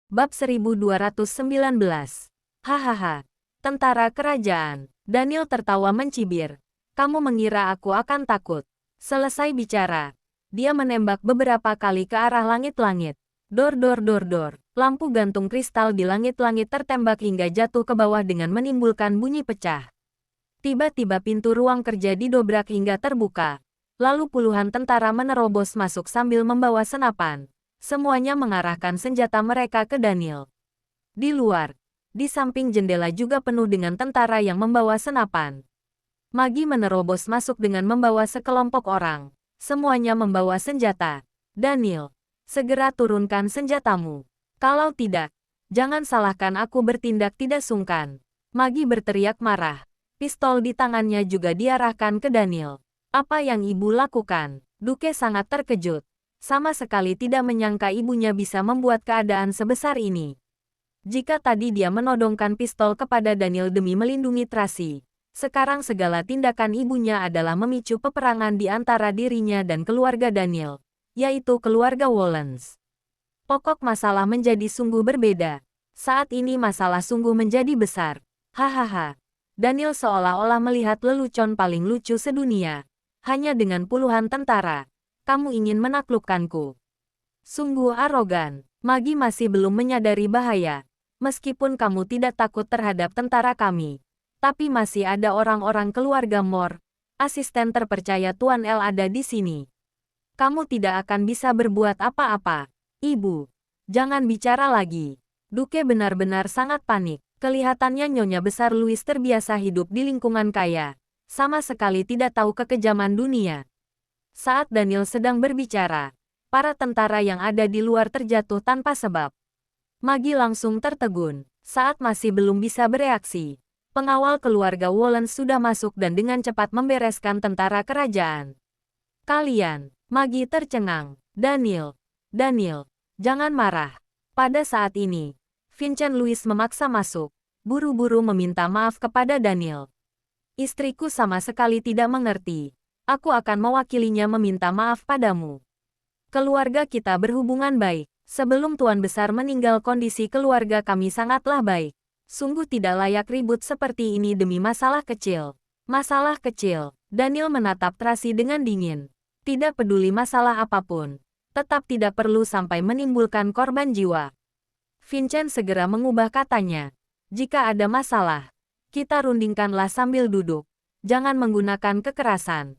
Bab 1219. Hahaha. Tentara kerajaan. Daniel tertawa mencibir. Kamu mengira aku akan takut? Selesai bicara, dia menembak beberapa kali ke arah langit-langit. Dor dor dor dor. Lampu gantung kristal di langit-langit tertembak hingga jatuh ke bawah dengan menimbulkan bunyi pecah. Tiba-tiba pintu ruang kerja didobrak hingga terbuka. Lalu puluhan tentara menerobos masuk sambil membawa senapan. Semuanya mengarahkan senjata mereka ke Daniel. Di luar, di samping jendela juga penuh dengan tentara yang membawa senapan. Magi menerobos masuk dengan membawa sekelompok orang. Semuanya membawa senjata. Daniel, segera turunkan senjatamu. Kalau tidak, jangan salahkan aku bertindak tidak sungkan. Magi berteriak marah. Pistol di tangannya juga diarahkan ke Daniel. Apa yang ibu lakukan? Duke sangat terkejut. Sama sekali tidak menyangka ibunya bisa membuat keadaan sebesar ini. Jika tadi dia menodongkan pistol kepada Daniel demi melindungi Tracy, sekarang segala tindakan ibunya adalah memicu peperangan di antara dirinya dan keluarga Daniel, yaitu keluarga Wollens. Pokok masalah menjadi sungguh berbeda. Saat ini masalah sungguh menjadi besar. Hahaha. Daniel seolah-olah melihat lelucon paling lucu sedunia. Hanya dengan puluhan tentara. Kamu ingin menaklukkanku. Sungguh arogan. Magi masih belum menyadari bahaya. Meskipun kamu tidak takut terhadap tentara kami. Tapi masih ada orang-orang keluarga Moore. Asisten terpercaya Tuan L ada di sini. Kamu tidak akan bisa berbuat apa-apa. Ibu, jangan bicara lagi. Duke benar-benar sangat panik. Kelihatannya Nyonya Besar Louis terbiasa hidup di lingkungan kaya. Sama sekali tidak tahu kekejaman dunia. Saat Daniel sedang berbicara, para tentara yang ada di luar terjatuh tanpa sebab. Magi langsung tertegun. Saat masih belum bisa bereaksi, pengawal keluarga Wollens sudah masuk dan dengan cepat membereskan tentara kerajaan. Kalian, Magi tercengang. Daniel, jangan marah. Pada saat ini, Vincent Louis memaksa masuk, buru-buru meminta maaf kepada Daniel. Istriku sama sekali tidak mengerti. Aku akan mewakilinya meminta maaf padamu. Keluarga kita berhubungan baik. Sebelum Tuan Besar meninggal kondisi keluarga kami sangatlah baik. Sungguh tidak layak ribut seperti ini demi masalah kecil. Masalah kecil. Daniel menatap Tracy dengan dingin. Tidak peduli masalah apapun. Tetap tidak perlu sampai menimbulkan korban jiwa. Vincent segera mengubah katanya. Jika ada masalah, kita rundingkanlah sambil duduk. Jangan menggunakan kekerasan.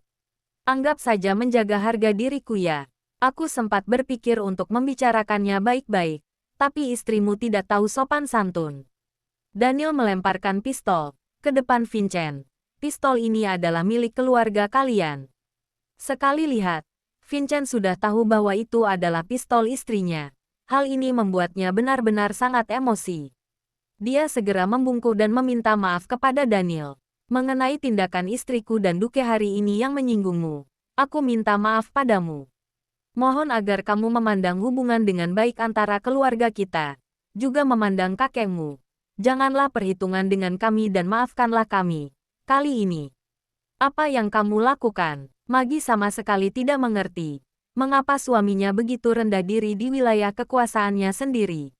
Anggap saja menjaga harga diriku ya. Aku sempat berpikir untuk membicarakannya baik-baik, tapi istrimu tidak tahu sopan santun. Daniel melemparkan pistol ke depan Vincent. Pistol ini adalah milik keluarga kalian. Sekali lihat, Vincent sudah tahu bahwa itu adalah pistol istrinya. Hal ini membuatnya benar-benar sangat emosi. Dia segera membungkuk dan meminta maaf kepada Daniel. Mengenai tindakan istriku dan Duke hari ini yang menyinggungmu, aku minta maaf padamu. Mohon agar kamu memandang hubungan dengan baik antara keluarga kita, juga memandang kakekmu. Janganlah perhitungan dengan kami dan maafkanlah kami. Kali ini, apa yang kamu lakukan? Magi sama sekali tidak mengerti. Mengapa suaminya begitu rendah diri di wilayah kekuasaannya sendiri?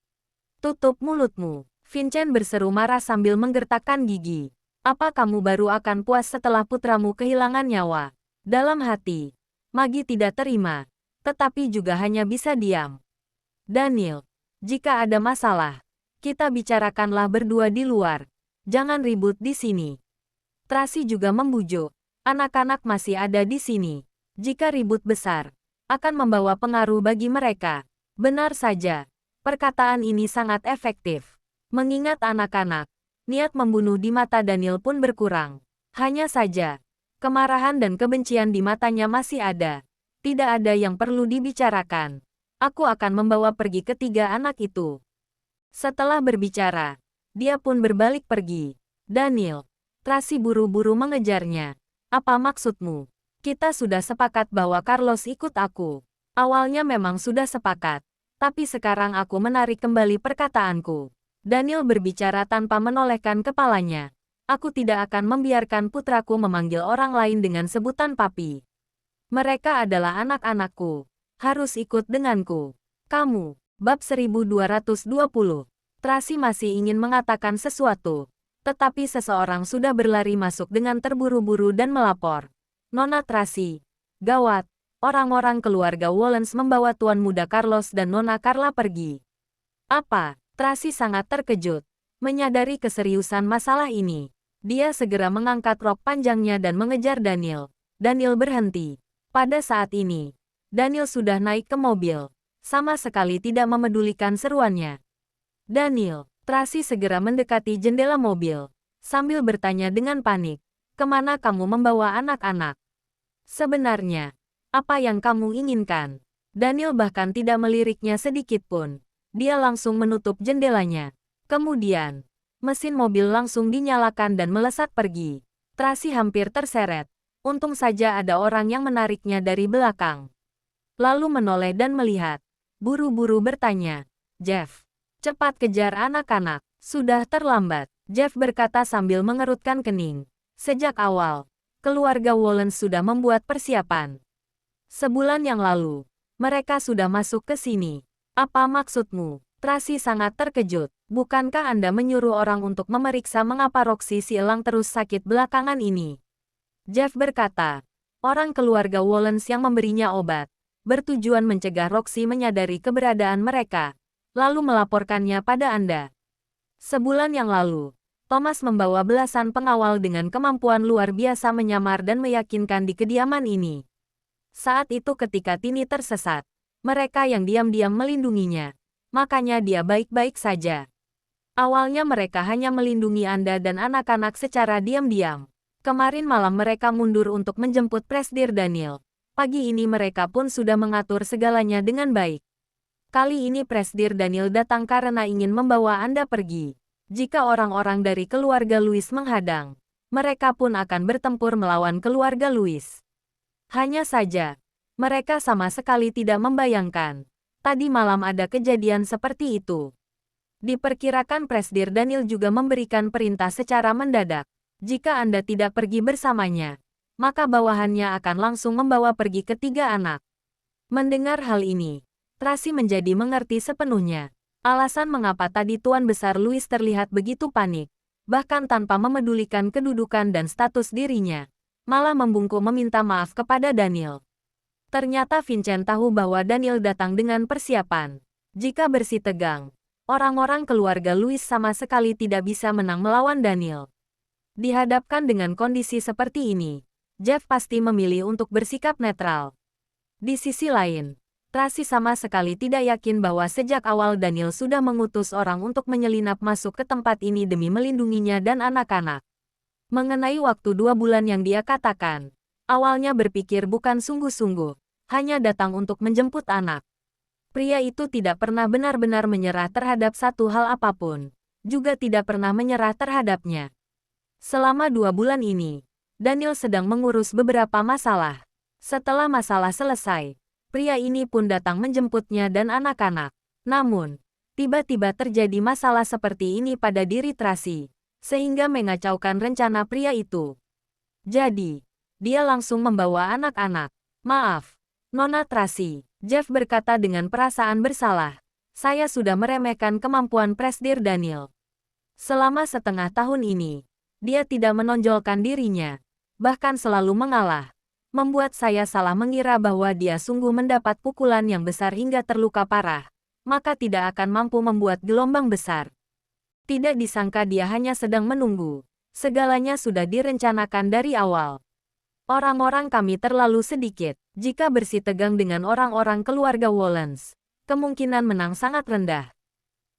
Tutup mulutmu. Vincent berseru marah sambil menggertakkan gigi. Apa kamu baru akan puas setelah putramu kehilangan nyawa? Dalam hati, Magi tidak terima, tetapi juga hanya bisa diam. Daniel, jika ada masalah, kita bicarakanlah berdua di luar. Jangan ribut di sini. Tracy juga membujuk. Anak-anak masih ada di sini. Jika ribut besar, akan membawa pengaruh bagi mereka. Benar saja, perkataan ini sangat efektif. Mengingat anak-anak, niat membunuh di mata Daniel pun berkurang. Hanya saja, kemarahan dan kebencian di matanya masih ada. Tidak ada yang perlu dibicarakan. Aku akan membawa pergi ketiga anak itu. Setelah berbicara, dia pun berbalik pergi. Daniel, Tracy buru-buru mengejarnya. Apa maksudmu? Kita sudah sepakat bahwa Carlos ikut aku. Awalnya memang sudah sepakat, tapi sekarang aku menarik kembali perkataanku. Daniel berbicara tanpa menolehkan kepalanya. Aku tidak akan membiarkan putraku memanggil orang lain dengan sebutan papi. Mereka adalah anak-anakku. Harus ikut denganku. Kamu, Bab 1220. Tracy masih ingin mengatakan sesuatu. Tetapi seseorang sudah berlari masuk dengan terburu-buru dan melapor. Nona Tracy. Gawat. Orang-orang keluarga Wollens membawa Tuan Muda Carlos dan Nona Carla pergi. Apa? Tracy sangat terkejut. Menyadari keseriusan masalah ini. Dia segera mengangkat rok panjangnya dan mengejar Daniel. Daniel berhenti. Pada saat ini, Daniel sudah naik ke mobil. Sama sekali tidak memedulikan seruannya. Daniel, Tracy segera mendekati jendela mobil. Sambil bertanya dengan panik. Kemana kamu membawa anak-anak? Sebenarnya, apa yang kamu inginkan? Daniel bahkan tidak meliriknya sedikit pun. Dia langsung menutup jendelanya. Kemudian, mesin mobil langsung dinyalakan dan melesat pergi. Tracy hampir terseret. Untung saja ada orang yang menariknya dari belakang. Lalu menoleh dan melihat. Buru-buru bertanya, Jeff, cepat kejar anak-anak. Sudah terlambat, Jeff berkata sambil mengerutkan kening. Sejak awal, keluarga Wollens sudah membuat persiapan. Sebulan yang lalu, mereka sudah masuk ke sini. Apa maksudmu? Tracy sangat terkejut. Bukankah Anda menyuruh orang untuk memeriksa mengapa Roxy si elang terus sakit belakangan ini? Jeff berkata, orang keluarga Wollens yang memberinya obat, bertujuan mencegah Roxy menyadari keberadaan mereka, lalu melaporkannya pada Anda. Sebulan yang lalu, Thomas membawa belasan pengawal dengan kemampuan luar biasa menyamar dan meyakinkan di kediaman ini. Saat itu ketika Tini tersesat, mereka yang diam-diam melindunginya. Makanya dia baik-baik saja. Awalnya mereka hanya melindungi Anda dan anak-anak secara diam-diam. Kemarin malam mereka mundur untuk menjemput Presdir Daniel. Pagi ini mereka pun sudah mengatur segalanya dengan baik. Kali ini Presdir Daniel datang karena ingin membawa Anda pergi. Jika orang-orang dari keluarga Louis menghadang, mereka pun akan bertempur melawan keluarga Louis. Hanya saja, mereka sama sekali tidak membayangkan. Tadi malam ada kejadian seperti itu. Diperkirakan Presdir Daniel juga memberikan perintah secara mendadak. Jika Anda tidak pergi bersamanya, maka bawahannya akan langsung membawa pergi ketiga anak. Mendengar hal ini, Tracy menjadi mengerti sepenuhnya. Alasan mengapa tadi Tuan Besar Louis terlihat begitu panik, bahkan tanpa memedulikan kedudukan dan status dirinya, malah membungkuk meminta maaf kepada Daniel. Ternyata Vincent tahu bahwa Daniel datang dengan persiapan. Jika bersih tegang, orang-orang keluarga Louis sama sekali tidak bisa menang melawan Daniel. Dihadapkan dengan kondisi seperti ini, Jeff pasti memilih untuk bersikap netral. Di sisi lain, Tracy sama sekali tidak yakin bahwa sejak awal Daniel sudah mengutus orang untuk menyelinap masuk ke tempat ini demi melindunginya dan anak-anak. Mengenai waktu 2 bulan yang dia katakan, awalnya berpikir bukan sungguh-sungguh, hanya datang untuk menjemput anak. Pria itu tidak pernah benar-benar menyerah terhadap satu hal apapun, juga tidak pernah menyerah terhadapnya. Selama 2 bulan ini, Daniel sedang mengurus beberapa masalah. Setelah masalah selesai, pria ini pun datang menjemputnya dan anak-anak. Namun, tiba-tiba terjadi masalah seperti ini pada diri Tracy, sehingga mengacaukan rencana pria itu. Jadi, dia langsung membawa anak-anak. Maaf, Nona Tracy, Jeff berkata dengan perasaan bersalah. Saya sudah meremehkan kemampuan Presdir Daniel. Selama setengah tahun ini, dia tidak menonjolkan dirinya, bahkan selalu mengalah. Membuat saya salah mengira bahwa dia sungguh mendapat pukulan yang besar hingga terluka parah, maka tidak akan mampu membuat gelombang besar. Tidak disangka dia hanya sedang menunggu. Segalanya sudah direncanakan dari awal. Orang-orang kami terlalu sedikit. Jika bersih tegang dengan orang-orang keluarga Wollens, kemungkinan menang sangat rendah.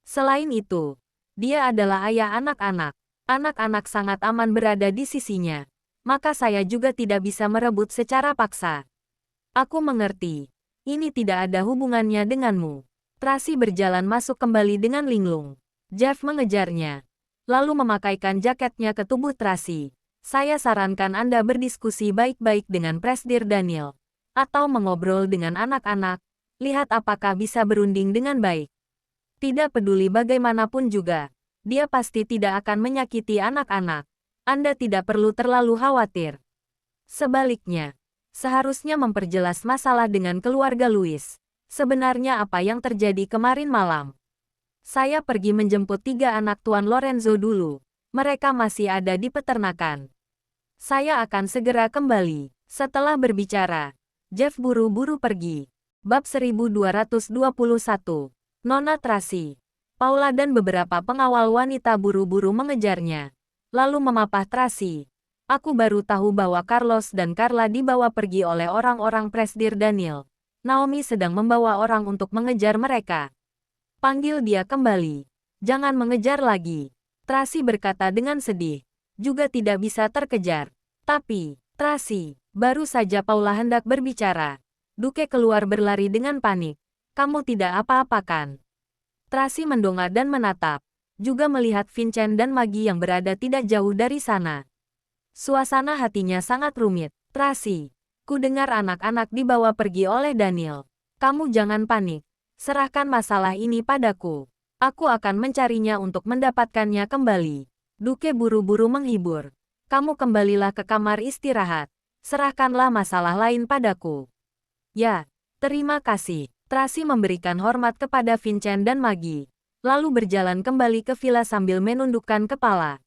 Selain itu, dia adalah ayah anak-anak. Anak-anak sangat aman berada di sisinya. Maka saya juga tidak bisa merebut secara paksa. Aku mengerti. Ini tidak ada hubungannya denganmu. Tracy berjalan masuk kembali dengan linglung. Jeff mengejarnya, lalu memakaikan jaketnya ke tubuh Tracy. Saya sarankan Anda berdiskusi baik-baik dengan Presdir Daniel, atau mengobrol dengan anak-anak, lihat apakah bisa berunding dengan baik. Tidak peduli bagaimanapun juga, dia pasti tidak akan menyakiti anak-anak. Anda tidak perlu terlalu khawatir. Sebaliknya, seharusnya memperjelas masalah dengan keluarga Louis. Sebenarnya apa yang terjadi kemarin malam? Saya pergi menjemput 3 anak Tuan Lorenzo dulu. Mereka masih ada di peternakan. Saya akan segera kembali. Setelah berbicara, Jeff buru-buru pergi. Bab 1221. Nona Tracy, Paula dan beberapa pengawal wanita buru-buru mengejarnya. Lalu memapah Tracy. Aku baru tahu bahwa Carlos dan Carla dibawa pergi oleh orang-orang Presdir Daniel. Naomi sedang membawa orang untuk mengejar mereka. Panggil dia kembali. Jangan mengejar lagi. Tracy berkata dengan sedih. Juga tidak bisa terkejar. Tapi, Tracy, baru saja Paula hendak berbicara. Duke keluar berlari dengan panik. Kamu tidak apa-apa kan? Tracy mendongak dan menatap. Juga melihat Vincent dan Maggie yang berada tidak jauh dari sana. Suasana hatinya sangat rumit. Tracy, ku dengar anak-anak dibawa pergi oleh Daniel. Kamu jangan panik. Serahkan masalah ini padaku. Aku akan mencarinya untuk mendapatkannya kembali. Duke buru-buru menghibur. Kamu kembalilah ke kamar istirahat. Serahkanlah masalah lain padaku. Ya, terima kasih. Tracy memberikan hormat kepada Vincent dan Maggie. Lalu berjalan kembali ke villa sambil menundukkan kepala.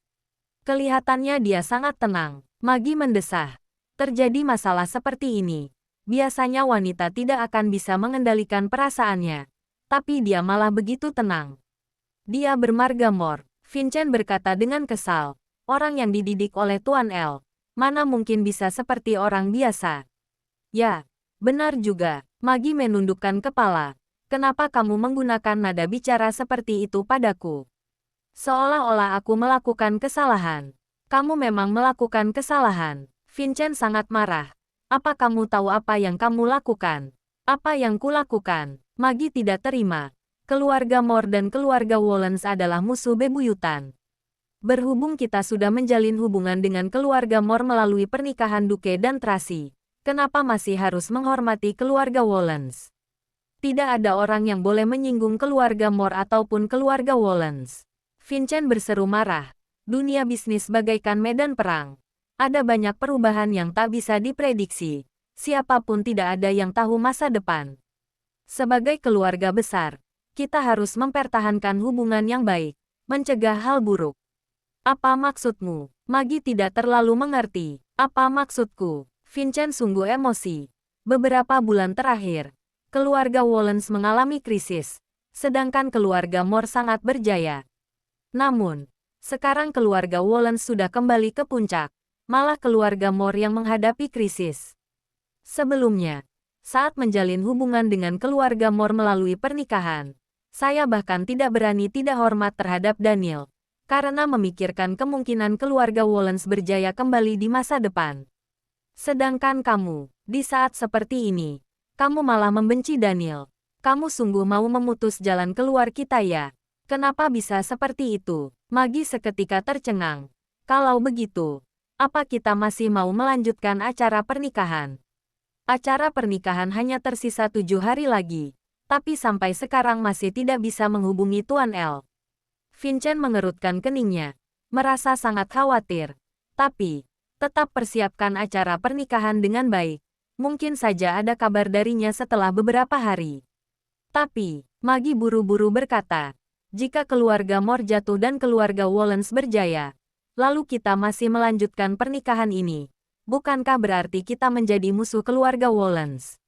Kelihatannya dia sangat tenang. Maggie mendesah. Terjadi masalah seperti ini. Biasanya wanita tidak akan bisa mengendalikan perasaannya. Tapi dia malah begitu tenang. Dia bermarga-mor. Vincent berkata dengan kesal. Orang yang dididik oleh Tuan L. Mana mungkin bisa seperti orang biasa. Ya, benar juga. Maggie menundukkan kepala. Kenapa kamu menggunakan nada bicara seperti itu padaku? Seolah-olah aku melakukan kesalahan. Kamu memang melakukan kesalahan. Vincent sangat marah. Apa kamu tahu apa yang kamu lakukan? Apa yang kulakukan? Maggie tidak terima. Keluarga Moore dan keluarga Wallens adalah musuh bebuyutan. Berhubung kita sudah menjalin hubungan dengan keluarga Moore melalui pernikahan Duke dan Tracy, kenapa masih harus menghormati keluarga Wallens? Tidak ada orang yang boleh menyinggung keluarga Moore ataupun keluarga Wallens. Vincent berseru marah. Dunia bisnis bagaikan medan perang. Ada banyak perubahan yang tak bisa diprediksi. Siapapun tidak ada yang tahu masa depan. Sebagai keluarga besar, kita harus mempertahankan hubungan yang baik, mencegah hal buruk. Apa maksudmu? Maggie tidak terlalu mengerti. Apa maksudku? Vincent sungguh emosi. Beberapa bulan terakhir, keluarga Wallens mengalami krisis, sedangkan keluarga Moore sangat berjaya. Namun, sekarang keluarga Wallens sudah kembali ke puncak, malah keluarga Moore yang menghadapi krisis. Sebelumnya, saat menjalin hubungan dengan keluarga Moore melalui pernikahan, saya bahkan tidak berani tidak hormat terhadap Daniel, karena memikirkan kemungkinan keluarga Wallens berjaya kembali di masa depan. Sedangkan kamu, di saat seperti ini, kamu malah membenci Daniel. Kamu sungguh mau memutus jalan keluar kita ya? Kenapa bisa seperti itu? Maggie seketika tercengang. Kalau begitu, apa kita masih mau melanjutkan acara pernikahan? Acara pernikahan hanya tersisa 7 hari lagi, tapi sampai sekarang masih tidak bisa menghubungi Tuan L. Vincent mengerutkan keningnya, merasa sangat khawatir. Tapi, tetap persiapkan acara pernikahan dengan baik. Mungkin saja ada kabar darinya setelah beberapa hari. Tapi, Maggie buru-buru berkata, jika keluarga Moore jatuh dan keluarga Wallens berjaya, lalu kita masih melanjutkan pernikahan ini, bukankah berarti kita menjadi musuh keluarga Wallens?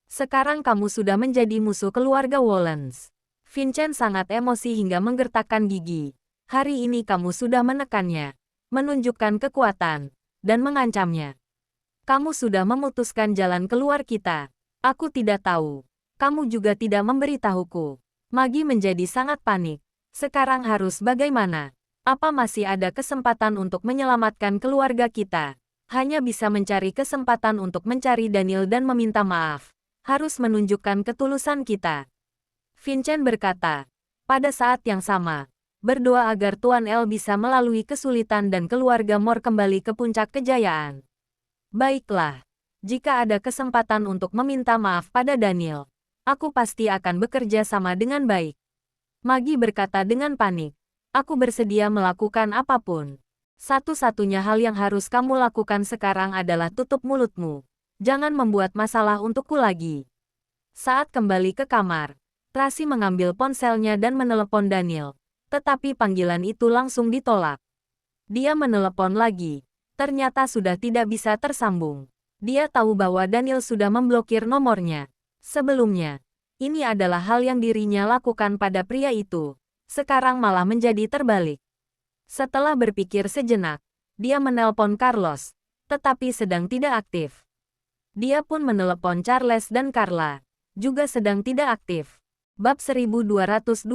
Sekarang kamu sudah menjadi musuh keluarga Wallens. Vincent sangat emosi hingga menggertakkan gigi. Hari ini kamu sudah menekannya, menunjukkan kekuatan, dan mengancamnya. Kamu sudah memutuskan jalan keluar kita. Aku tidak tahu. Kamu juga tidak memberitahuku. Maggie menjadi sangat panik. Sekarang harus bagaimana? Apa masih ada kesempatan untuk menyelamatkan keluarga kita? Hanya bisa mencari kesempatan untuk mencari Daniel dan meminta maaf. Harus menunjukkan ketulusan kita. Vincent berkata, pada saat yang sama, berdoa agar Tuan L bisa melalui kesulitan dan keluarga Moore kembali ke puncak kejayaan. Baiklah, jika ada kesempatan untuk meminta maaf pada Daniel, aku pasti akan bekerja sama dengan baik. Maggie berkata dengan panik. Aku bersedia melakukan apapun. Satu-satunya hal yang harus kamu lakukan sekarang adalah tutup mulutmu. Jangan membuat masalah untukku lagi. Saat kembali ke kamar, Tracy mengambil ponselnya dan menelepon Daniel. Tetapi panggilan itu langsung ditolak. Dia menelepon lagi. Ternyata sudah tidak bisa tersambung. Dia tahu bahwa Daniel sudah memblokir nomornya. Sebelumnya, ini adalah hal yang dirinya lakukan pada pria itu. Sekarang malah menjadi terbalik. Setelah berpikir sejenak, dia menelpon Carlos, tetapi sedang tidak aktif. Dia pun menelepon Charles dan Carla, juga sedang tidak aktif. Bab 1222.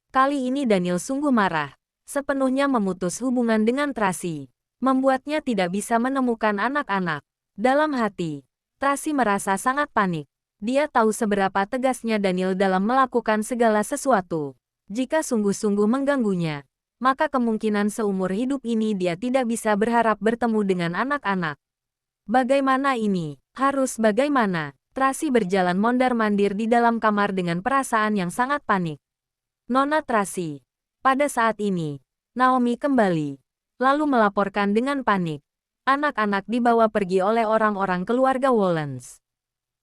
Kali ini Daniel sungguh marah, sepenuhnya memutus hubungan dengan Tracy, membuatnya tidak bisa menemukan anak-anak. Dalam hati, Tracy merasa sangat panik. Dia tahu seberapa tegasnya Daniel dalam melakukan segala sesuatu. Jika sungguh-sungguh mengganggunya, maka kemungkinan seumur hidup ini dia tidak bisa berharap bertemu dengan anak-anak. Bagaimana ini? Harus bagaimana? Tracy berjalan mondar-mandir di dalam kamar dengan perasaan yang sangat panik. Nona Tracy. Pada saat ini, Naomi kembali, lalu melaporkan dengan panik. Anak-anak dibawa pergi oleh orang-orang keluarga Wollens.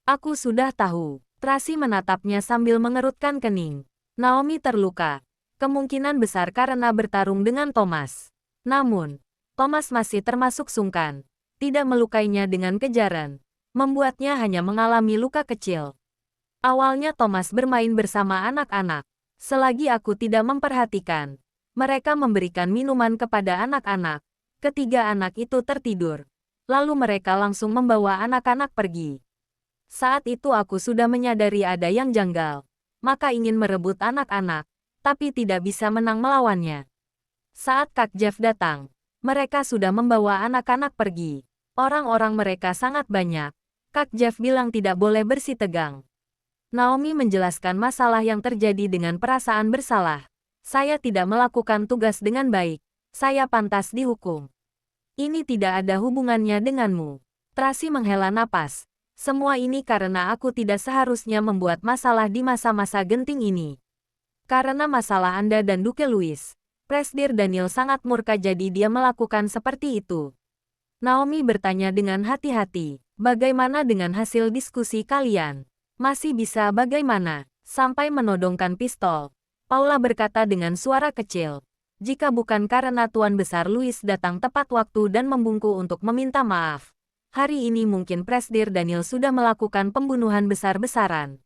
Aku sudah tahu. Tracy menatapnya sambil mengerutkan kening. Naomi terluka. Kemungkinan besar karena bertarung dengan Thomas. Namun, Thomas masih termasuk sungkan. Tidak melukainya dengan kejaran. Membuatnya hanya mengalami luka kecil. Awalnya Thomas bermain bersama anak-anak. Selagi aku tidak memperhatikan, mereka memberikan minuman kepada anak-anak. Ketiga anak itu tertidur. Lalu mereka langsung membawa anak-anak pergi. Saat itu aku sudah menyadari ada yang janggal. Maka ingin merebut anak-anak, tapi tidak bisa menang melawannya. Saat Kak Jeff datang, mereka sudah membawa anak-anak pergi. Orang-orang mereka sangat banyak. Kak Jeff bilang tidak boleh bersitegang. Naomi menjelaskan masalah yang terjadi dengan perasaan bersalah. Saya tidak melakukan tugas dengan baik. Saya pantas dihukum. Ini tidak ada hubungannya denganmu. Tracy menghela napas. Semua ini karena aku tidak seharusnya membuat masalah di masa-masa genting ini. Karena masalah Anda dan Duke Louis, Presdir Daniel sangat murka jadi dia melakukan seperti itu. Naomi bertanya dengan hati-hati, bagaimana dengan hasil diskusi kalian? Masih bisa bagaimana? Sampai menodongkan pistol. Paula berkata dengan suara kecil. Jika bukan karena Tuan Besar Louis datang tepat waktu dan membungkuk untuk meminta maaf, hari ini mungkin Presdir Daniel sudah melakukan pembunuhan besar-besaran.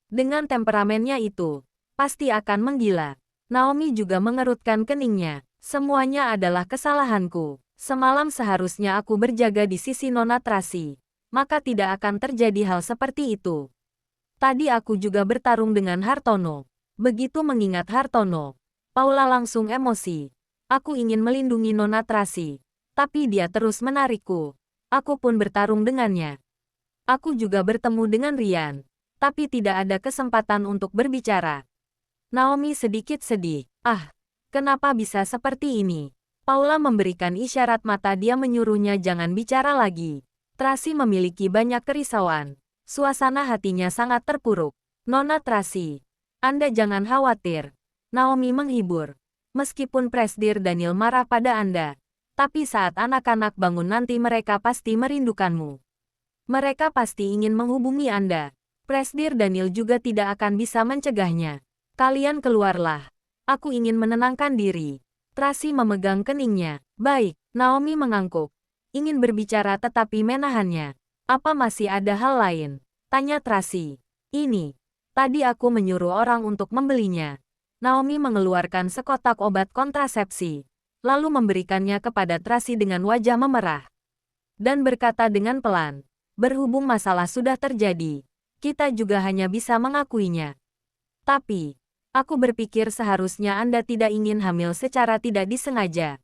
Dengan temperamennya itu, pasti akan menggila. Naomi juga mengerutkan keningnya. Semuanya adalah kesalahanku. Semalam seharusnya aku berjaga di sisi Nona Tracy. Maka tidak akan terjadi hal seperti itu. Tadi aku juga bertarung dengan Hartono. Begitu mengingat Hartono, Paula langsung emosi. Aku ingin melindungi Nona Tracy, tapi dia terus menarikku. Aku pun bertarung dengannya. Aku juga bertemu dengan Ryan, tapi tidak ada kesempatan untuk berbicara. Naomi sedikit sedih. Ah, kenapa bisa seperti ini? Paula memberikan isyarat mata dia menyuruhnya jangan bicara lagi. Tracy memiliki banyak kerisauan. Suasana hatinya sangat terpuruk. Nona Tracy, Anda jangan khawatir. Naomi menghibur. Meskipun Presdir Daniel marah pada Anda, tapi saat anak-anak bangun nanti mereka pasti merindukanmu. Mereka pasti ingin menghubungi Anda. Presdir Daniel juga tidak akan bisa mencegahnya. Kalian keluarlah. Aku ingin menenangkan diri. Tracy memegang keningnya. Baik, Naomi mengangguk. Ingin berbicara tetapi menahannya. Apa masih ada hal lain? Tanya Tracy. Ini. Tadi aku menyuruh orang untuk membelinya. Naomi mengeluarkan sekotak obat kontrasepsi. Lalu memberikannya kepada Tracy dengan wajah memerah. Dan berkata dengan pelan, berhubung masalah sudah terjadi, kita juga hanya bisa mengakuinya. Tapi, aku berpikir seharusnya Anda tidak ingin hamil secara tidak disengaja.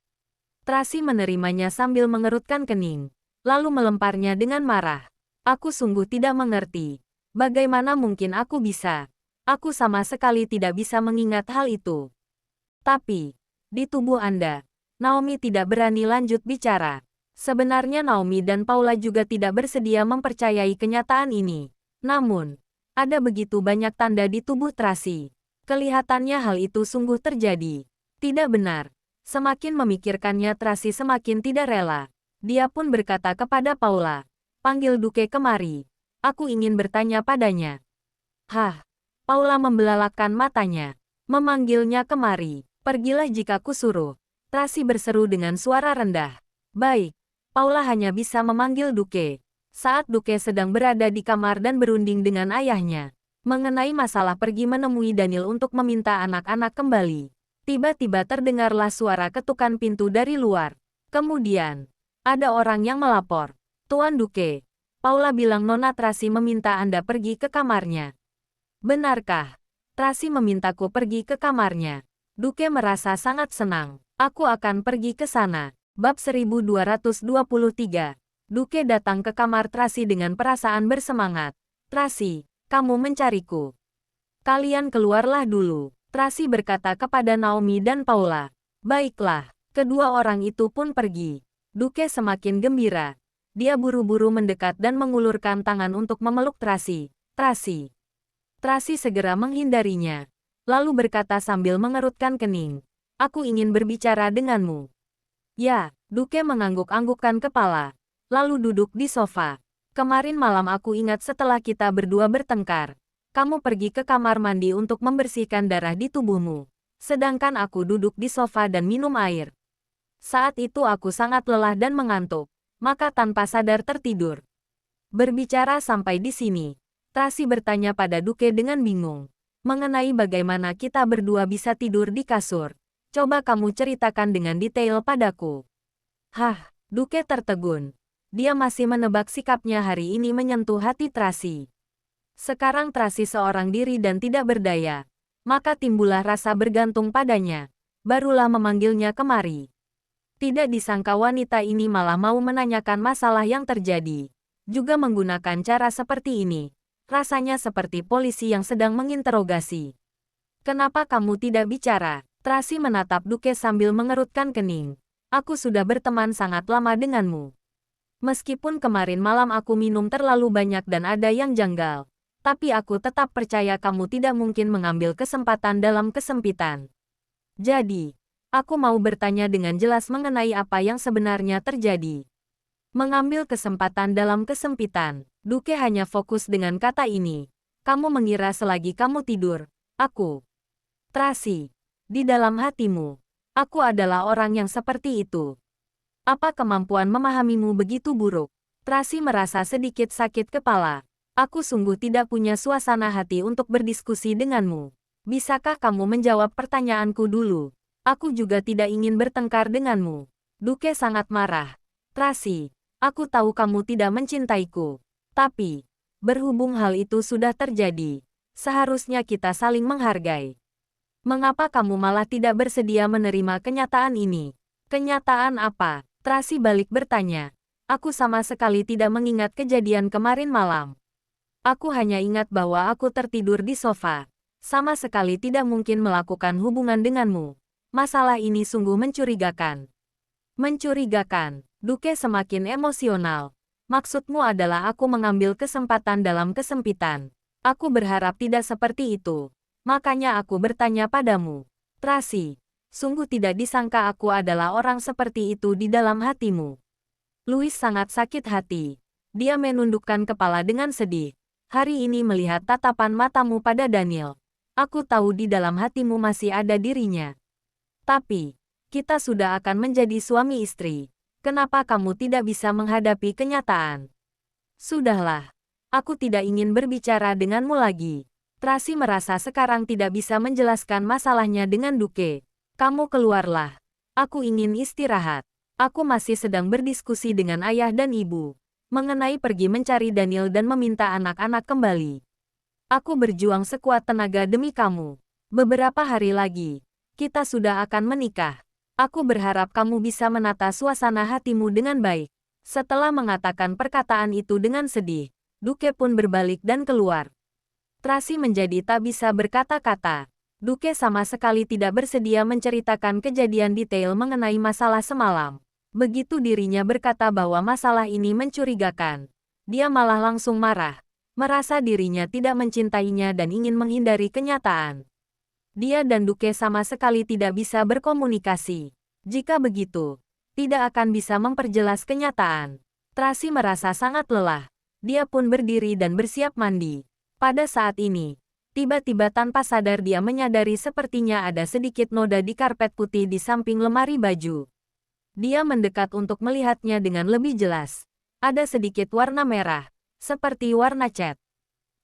Tracy menerimanya sambil mengerutkan kening, lalu melemparnya dengan marah. Aku sungguh tidak mengerti. Bagaimana mungkin aku bisa? Aku sama sekali tidak bisa mengingat hal itu. Tapi, di tubuh Anda, Naomi tidak berani lanjut bicara. Sebenarnya Naomi dan Paula juga tidak bersedia mempercayai kenyataan ini. Namun, ada begitu banyak tanda di tubuh Tracy. Kelihatannya hal itu sungguh terjadi. Tidak benar. Semakin memikirkannya Tracy semakin tidak rela. Dia pun berkata kepada Paula, panggil Duke kemari. Aku ingin bertanya padanya. Hah? Paula membelalakkan matanya. Memanggilnya kemari. Pergilah jika kusuruh. Tracy berseru dengan suara rendah. Baik. Paula hanya bisa memanggil Duke. Saat Duke sedang berada di kamar dan berunding dengan ayahnya mengenai masalah pergi menemui Daniel untuk meminta anak-anak kembali. Tiba-tiba terdengarlah suara ketukan pintu dari luar. Kemudian, ada orang yang melapor. Tuan Duke, Paula bilang Nona Tracy meminta Anda pergi ke kamarnya. Benarkah? Tracy memintaku pergi ke kamarnya. Duke merasa sangat senang. Aku akan pergi ke sana. Bab 1223. Duke datang ke kamar Tracy dengan perasaan bersemangat. Tracy, kamu mencariku. Kalian keluarlah dulu. Tracy berkata kepada Naomi dan Paula. Baiklah, kedua orang itu pun pergi. Duke semakin gembira. Dia buru-buru mendekat dan mengulurkan tangan untuk memeluk Tracy. Tracy. Tracy segera menghindarinya. Lalu berkata sambil mengerutkan kening. Aku ingin berbicara denganmu. Ya, Duke mengangguk-anggukkan kepala. Lalu duduk di sofa. Kemarin malam aku ingat setelah kita berdua bertengkar. Kamu pergi ke kamar mandi untuk membersihkan darah di tubuhmu. Sedangkan aku duduk di sofa dan minum air. Saat itu aku sangat lelah dan mengantuk. Maka tanpa sadar tertidur. Berbicara sampai di sini, Tracy bertanya pada Duke dengan bingung. Mengenai bagaimana kita berdua bisa tidur di kasur. Coba kamu ceritakan dengan detail padaku. Hah, Duke tertegun. Dia masih menebak sikapnya hari ini menyentuh hati Tracy. Sekarang Tracy seorang diri dan tidak berdaya. Maka timbullah rasa bergantung padanya. Barulah memanggilnya kemari. Tidak disangka wanita ini malah mau menanyakan masalah yang terjadi. Juga menggunakan cara seperti ini. Rasanya seperti polisi yang sedang menginterogasi. Kenapa kamu tidak bicara? Tracy menatap Duke sambil mengerutkan kening. Aku sudah berteman sangat lama denganmu. Meskipun kemarin malam aku minum terlalu banyak dan ada yang janggal. Tapi aku tetap percaya kamu tidak mungkin mengambil kesempatan dalam kesempitan. Jadi, aku mau bertanya dengan jelas mengenai apa yang sebenarnya terjadi. Mengambil kesempatan dalam kesempitan. Duke hanya fokus dengan kata ini. Kamu mengira selagi kamu tidur, aku. Tracy, di dalam hatimu, aku adalah orang yang seperti itu. Apa kemampuan memahamimu begitu buruk? Tracy merasa sedikit sakit kepala. Aku sungguh tidak punya suasana hati untuk berdiskusi denganmu. Bisakah kamu menjawab pertanyaanku dulu? Aku juga tidak ingin bertengkar denganmu. Duke sangat marah. Tracy, aku tahu kamu tidak mencintaiku. Tapi, berhubung hal itu sudah terjadi, seharusnya kita saling menghargai. Mengapa kamu malah tidak bersedia menerima kenyataan ini? Kenyataan apa? Tracy balik bertanya. Aku sama sekali tidak mengingat kejadian kemarin malam. Aku hanya ingat bahwa aku tertidur di sofa. Sama sekali tidak mungkin melakukan hubungan denganmu. Masalah ini sungguh mencurigakan. Mencurigakan. Duke semakin emosional. Maksudmu adalah aku mengambil kesempatan dalam kesempitan. Aku berharap tidak seperti itu. Makanya aku bertanya padamu. Tracy, sungguh tidak disangka aku adalah orang seperti itu di dalam hatimu. Louis sangat sakit hati. Dia menundukkan kepala dengan sedih. Hari ini melihat tatapan matamu pada Daniel. Aku tahu di dalam hatimu masih ada dirinya. Tapi, kita sudah akan menjadi suami istri. Kenapa kamu tidak bisa menghadapi kenyataan? Sudahlah. Aku tidak ingin berbicara denganmu lagi. Tracy merasa sekarang tidak bisa menjelaskan masalahnya dengan Duke. Kamu keluarlah. Aku ingin istirahat. Aku masih sedang berdiskusi dengan ayah dan ibu. Mengenai pergi mencari Daniel dan meminta anak-anak kembali. Aku berjuang sekuat tenaga demi kamu. Beberapa hari lagi, kita sudah akan menikah. Aku berharap kamu bisa menata suasana hatimu dengan baik. Setelah mengatakan perkataan itu dengan sedih, Duke pun berbalik dan keluar. Tracy menjadi tak bisa berkata-kata. Duke sama sekali tidak bersedia menceritakan kejadian detail mengenai masalah semalam. Begitu dirinya berkata bahwa masalah ini mencurigakan, dia malah langsung marah. Merasa dirinya tidak mencintainya dan ingin menghindari kenyataan. Dia dan Duke sama sekali tidak bisa berkomunikasi. Jika begitu, tidak akan bisa memperjelas kenyataan. Tracy merasa sangat lelah. Dia pun berdiri dan bersiap mandi. Pada saat ini, tiba-tiba tanpa sadar dia menyadari sepertinya ada sedikit noda di karpet putih di samping lemari baju. Dia mendekat untuk melihatnya dengan lebih jelas. Ada sedikit warna merah, seperti warna cat.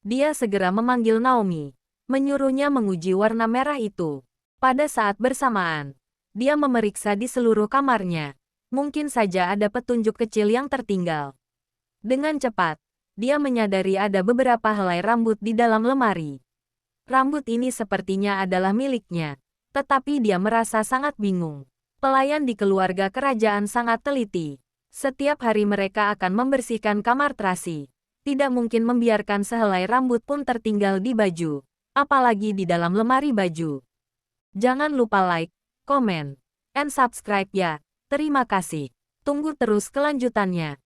Dia segera memanggil Naomi, menyuruhnya menguji warna merah itu. Pada saat bersamaan, dia memeriksa di seluruh kamarnya. Mungkin saja ada petunjuk kecil yang tertinggal. Dengan cepat, dia menyadari ada beberapa helai rambut di dalam lemari. Rambut ini sepertinya adalah miliknya, tetapi dia merasa sangat bingung. Pelayan di keluarga kerajaan sangat teliti. Setiap hari mereka akan membersihkan kamar terasi. Tidak mungkin membiarkan sehelai rambut pun tertinggal di baju, apalagi di dalam lemari baju. Jangan lupa like, komen, and subscribe ya. Terima kasih. Tunggu terus kelanjutannya.